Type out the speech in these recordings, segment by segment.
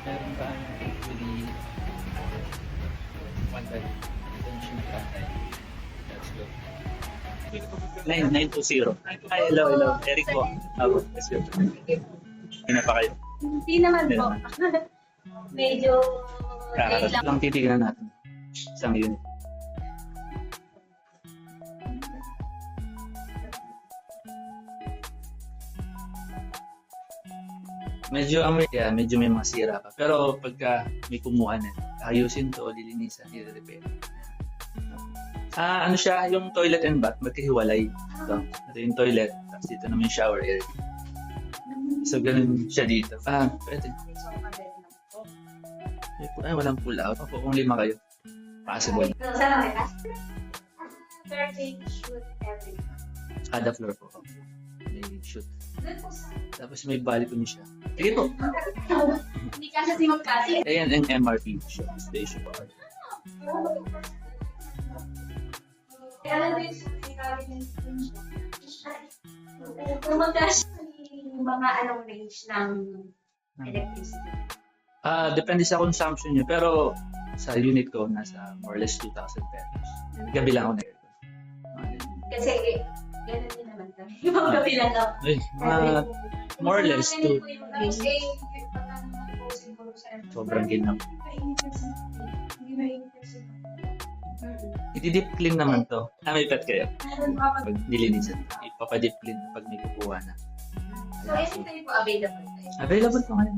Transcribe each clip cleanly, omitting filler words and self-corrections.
Meron ba actually one bed attention tatay? Let's go. 9920. Ay, hello. Eric po. Ako, let's go. Hindi na pa kayo. Hindi naman po. Medyo late lang. Lang titignan natin. Isang unit. Medyo may mga sira pa. Pero pagka may kumuha na, ayusin to, lilinisan, i-repair. Ano siya, yung toilet and bath, magkahiwalay. Ito yung toilet, tapos dito naman yung shower area. So, ganun siya dito. Pwede. Walang pull out. Kung 5 kayo, possible. Saan ka? Birthday shoot every month. Kada floor po. May shoot. Doon po sa... Tapos may balcony siya. Sige po. Hindi kasi si Magkasi. Ayan ang MRT station. Kaya lang din kung magkasi yung mga anong range ng electricity. Depende sa consumption nyo. Pero sa unit ko, nasa more or less 2,000 pesos. Gabi lang ako na aircon. Kasi gano'n din naman tayo. Yung mga kabilang na. More or less 2. Sobrang ginam. I-deep clean naman to. May pet kayo. Pag nilinisan, ipapa-deep clean pag may kukuha na. So, anytime po available tayo. Available po ngayon.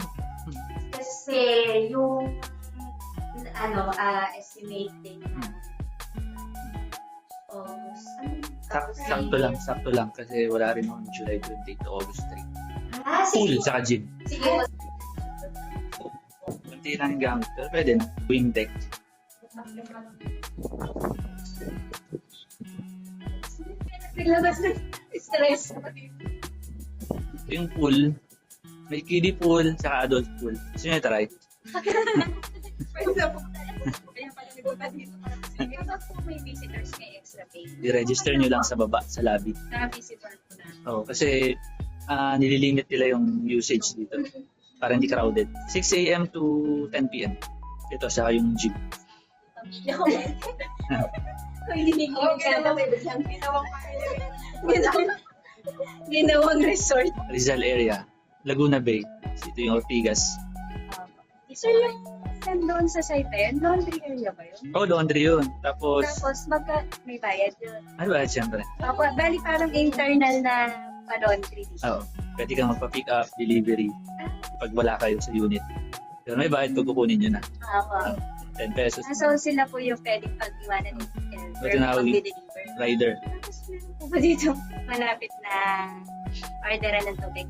Kasi yung estimating sakto lang kasi wala rin noong July 28 to August 3. Pool sige. saka gym. Sige po. Kunti lang yung gamit pero pwede na. Wing deck. Naglabas na stress. Yung pool, may kiddie pool saka adult pool. Gusto nyo try? Pwede po. Kaya pala nagpunta dito. Kapag po may visitors, may extra pay. I-register nyo lang sa baba, sa lobby. Na-visitor po na. Kasi nililimit nila yung usage dito para hindi crowded. 6 a.m. to 10 p.m. Ito saka yung gym. Kung hindi ko ginawang resort. Rizal area, Laguna Bay. Ito yung Ortigas. So yung doon sa site na yun, laundry area ba yun? Laundry yun. Tapos May bayad yun. ano ba, siyempre? Bali parang internal na pa-laundry dito. Oo. Pwede kang magpa-pick up, delivery. Pag wala kayo sa unit. Pero may bayad pag kukunin nyo na. 10 pesos. So sila po yung pwedeng pag-iwanan ng Ito na pag-deliver. rider. Tapos meron po ba dito malapit na orderan ng tubig?